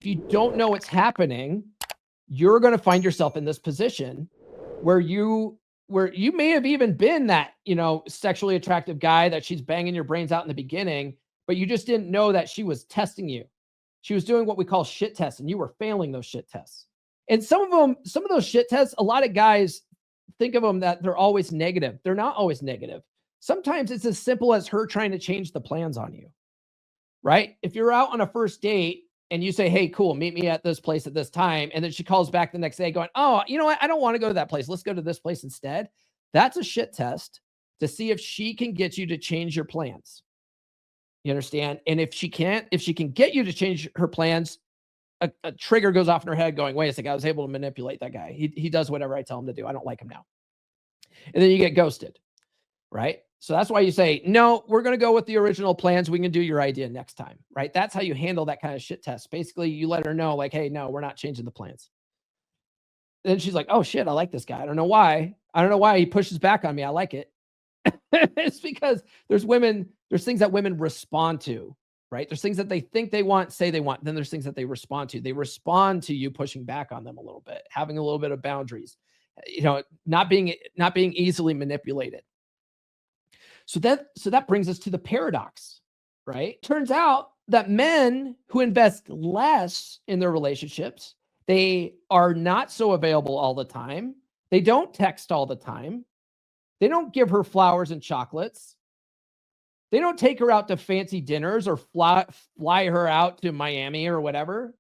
if you don't know what's happening, you're going to find yourself in this position where you may have even been that, sexually attractive guy that she's banging your brains out in the beginning, but you just didn't know that she was testing you. She was doing what we call shit tests, and you were failing those shit tests. And some of those shit tests, a lot of guys think of them that they're always negative. They're not always negative. Sometimes it's as simple as her trying to change the plans on you, right? If you're out on a first date and you say, hey, cool, meet me at this place at this time. And then she calls back the next day going, oh, you know what? I don't want to go to that place. Let's go to this place instead. That's a shit test to see if she can get you to change your plans. You understand? And if she can get you to change her plans, a trigger goes off in her head going, wait a second, I was able to manipulate that guy. He does whatever I tell him to do. I don't like him now. And then you get ghosted, right? So that's why you say, no, we're going to go with the original plans. We can do your idea next time, right? That's how you handle that kind of shit test. Basically, you let her know like, hey, no, we're not changing the plans. Then she's like, oh shit, I like this guy. I don't know why he pushes back on me. I like it. It's because there's things that women respond to, right? There's things that they think they want, say they want. Then there's things that they respond to. They respond to you pushing back on them a little bit, having a little bit of boundaries, not being easily manipulated. So that brings us to the paradox, right? Turns out that men who invest less in their relationships, they are not so available all the time. They don't text all the time. They don't give her flowers and chocolates. They don't take her out to fancy dinners or fly her out to Miami or whatever.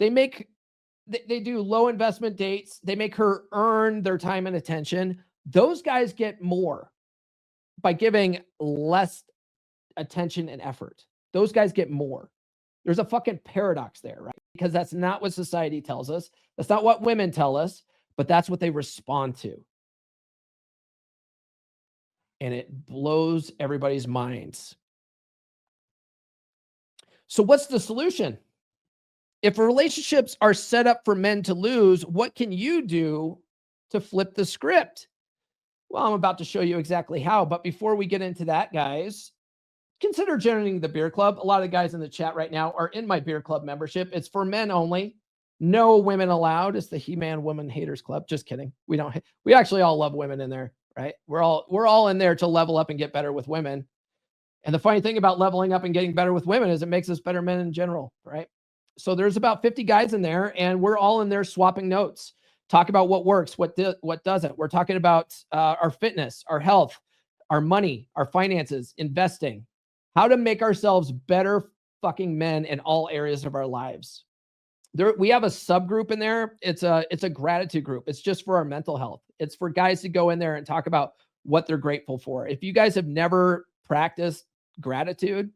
They do low investment dates. They make her earn their time and attention. Those guys get more by giving less attention and effort. Those guys get more. There's a fucking paradox there, right? Because that's not what society tells us. That's not what women tell us, but that's what they respond to. And it blows everybody's minds. So what's the solution? If relationships are set up for men to lose, what can you do to flip the script? Well, I'm about to show you exactly how. But before we get into that, guys, consider joining the beer club. A lot of the guys in the chat right now are in my beer club membership. It's for men only. No women allowed. It's the He-Man Woman Haters Club. Just kidding. We actually all love women in there, right? We're all in there to level up and get better with women. And the funny thing about leveling up and getting better with women is it makes us better men in general, right? So there's about 50 guys in there, and we're all in there swapping notes. Talk about what works, what doesn't. We're talking about our fitness, our health, our money, our finances, investing, how to make ourselves better fucking men in all areas of our lives. We have a subgroup in there. It's a gratitude group. It's just for our mental health. It's for guys to go in there and talk about what they're grateful for. If you guys have never practiced gratitude,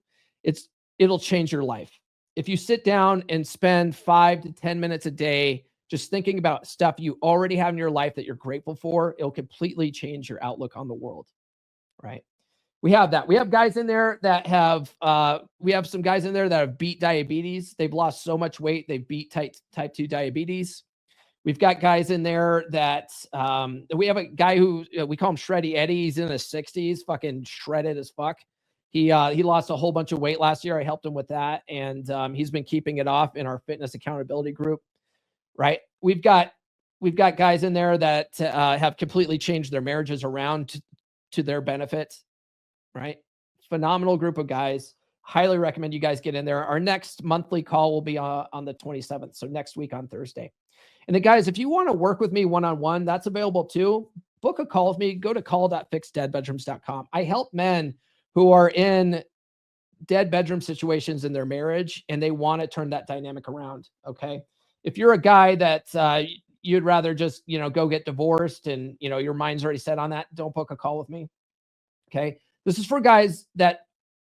it'll change your life. If you sit down and spend 5 to 10 minutes a day just thinking about stuff you already have in your life that you're grateful for, it'll completely change your outlook on the world, right? We have that. We have guys in there that have, some guys in there that have beat diabetes. They've lost so much weight. They've beat type 2 diabetes. We've got guys in there that, we have a guy who we call him Shreddy Eddie. He's in his 60s, fucking shredded as fuck. He lost a whole bunch of weight last year. I helped him with that. And he's been keeping it off in our fitness accountability group, right? We've got guys in there that have completely changed their marriages around to their benefit, right? Phenomenal group of guys. Highly recommend you guys get in there. Our next monthly call will be on the 27th. So next week on Thursday. And then guys, if you want to work with me one-on-one, that's available too. Book a call with me. Go to call.fixdeadbedrooms.com. I help men who are in dead bedroom situations in their marriage and they want to turn that dynamic around. Okay. If you're a guy that you'd rather just, go get divorced and, your mind's already set on that, don't book a call with me. Okay. This is for guys that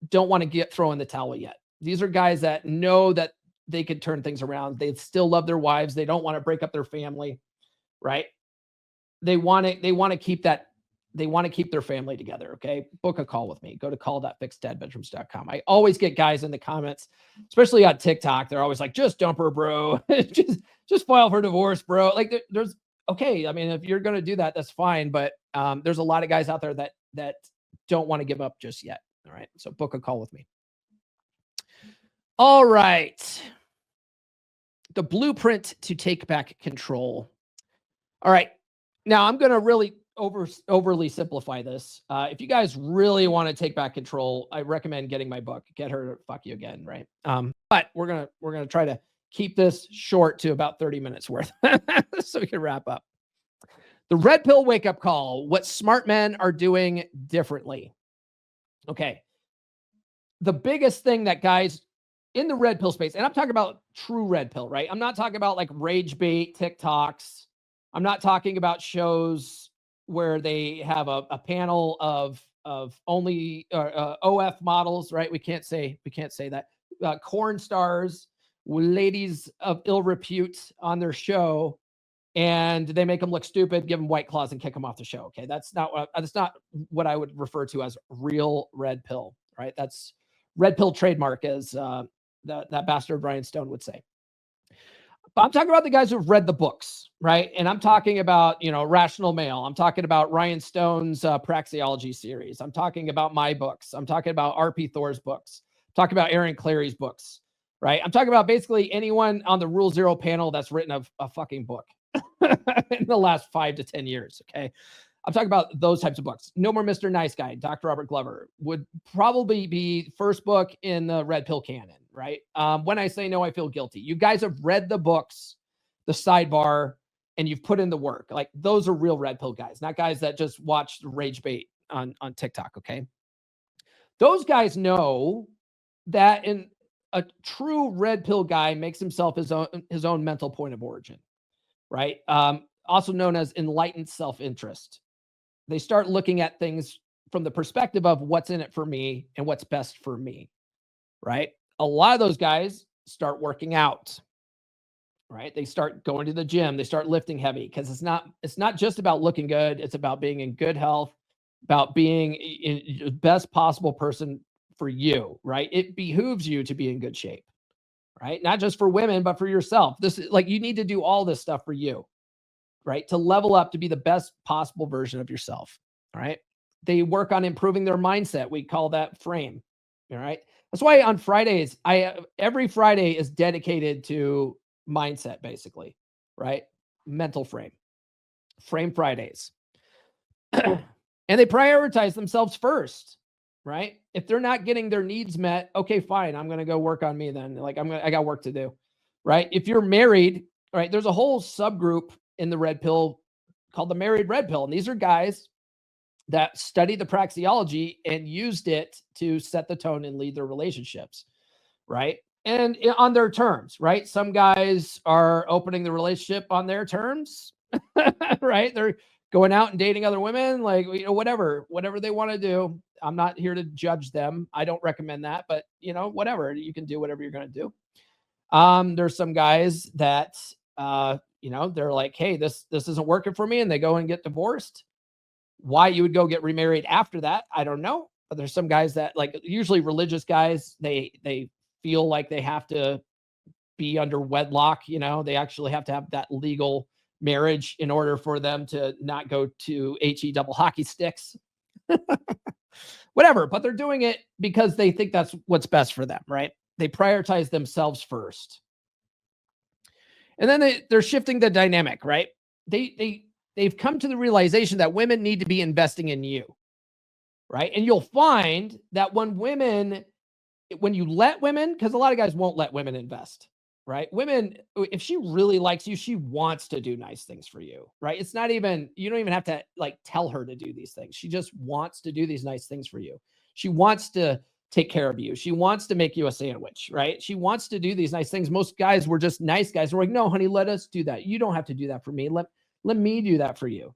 don't want to throw in the towel yet. These are guys that know that they could turn things around. They still love their wives. They don't want to break up their family, right? They want to keep their family together. Okay. Book a call with me. Go to call.fixdeadbedrooms.com. I always get guys in the comments, especially on TikTok. They're always like, just dump her, bro. just file for divorce, bro. Like there's okay. I mean, if you're going to do that, that's fine. But there's a lot of guys out there that don't want to give up just yet. All right. So book a call with me. All right. The blueprint to take back control. All right. Now I'm going to really overly simplify this. If you guys really want to take back control, I recommend getting my book, Get Her to Fuck You Again. Right. But we're going to try to keep this short to about 30 minutes worth so we can wrap up. The red pill wake up call, what smart men are doing differently. Okay. The biggest thing that guys in the red pill space, and I'm talking about true red pill, right? I'm not talking about like rage bait TikToks. I'm not talking about shows where they have a panel of only OF models, right? We can't say that. Corn stars, ladies of ill repute on their show, and they make them look stupid, give them White Claws, and kick them off the show. Okay, that's not what I would refer to as real red pill, right? That's red pill trademark, as that bastard Ryan Stone would say. But I'm talking about the guys who've read the books, right? And I'm talking about, Rational Male. I'm talking about Ryan Stone's Praxeology series. I'm talking about my books. I'm talking about R.P. Thor's books. I'm talking about Aaron Clarey's books, right? I'm talking about basically anyone on the Rule Zero panel that's written a fucking book in the last 5 to 10 years, okay? I'm talking about those types of books. No More Mr. Nice Guy, Dr. Robert Glover would probably be first book in the red pill canon, right? When I Say No, I Feel Guilty. You guys have read the books, the sidebar, and you've put in the work. Like, those are real red pill guys, not guys that just watch rage bait on TikTok, okay? Those guys know that a true red pill guy makes himself his own mental point of origin, right? Also known as enlightened self-interest. They start looking at things from the perspective of what's in it for me and what's best for me, right? A lot of those guys start working out, right? They start going to the gym. They start lifting heavy, because it's not just about looking good. It's about being in good health, about being in the best possible person for you, right? It behooves you to be in good shape, right? Not just for women, but for yourself. This is like, you need to do all this stuff for you, right? To level up, to be the best possible version of yourself. All right. They work on improving their mindset. We call that frame. All right. That's why on Fridays, every Friday is dedicated to mindset, basically, right? Mental frame Fridays. And they prioritize themselves first, right? If they're not getting their needs met, okay, fine. I'm going to go work on me then. Like, I got work to do, right? If you're married, right, there's a whole subgroup in the red pill called the married red pill. And these are guys that studied the praxeology and used it to set the tone and lead their relationships, right? And on their terms, right? Some guys are opening the relationship on their terms, right? They're going out and dating other women, like, whatever they want to do. I'm not here to judge them. I don't recommend that, but whatever, you can do whatever you're going to do. There's some guys that, they're like, hey, this isn't working for me, and they go and get divorced. Why you would go get remarried after that, I don't know. But there's some guys that, like, usually religious guys, they feel like they have to be under wedlock. They actually have to have that legal marriage in order for them to not go to HE double hockey sticks. Whatever, but they're doing it because they think that's what's best for them, right? They prioritize themselves first. And then they're shifting the dynamic, right? They've come to the realization that women need to be investing in you, right? And you'll find that when you let women, because a lot of guys won't let women invest, right? Women, if she really likes you, she wants to do nice things for you, right? It's not even, you don't even have to like tell her to do these things. She just wants to do these nice things for you. She wants to take care of you. She wants to make you a sandwich, right? She wants to do these nice things. Most guys were just nice guys. We're like, no, honey, let us do that. You don't have to do that for me. Let me do that for you.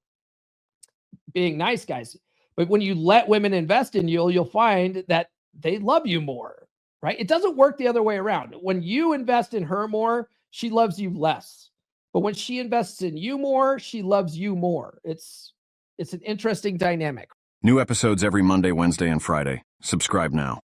Being nice guys. But when you let women invest in you, you'll find that they love you more, right? It doesn't work the other way around. When you invest in her more, she loves you less. But when she invests in you more, she loves you more. It's an interesting dynamic. New episodes every Monday, Wednesday, and Friday. Subscribe now.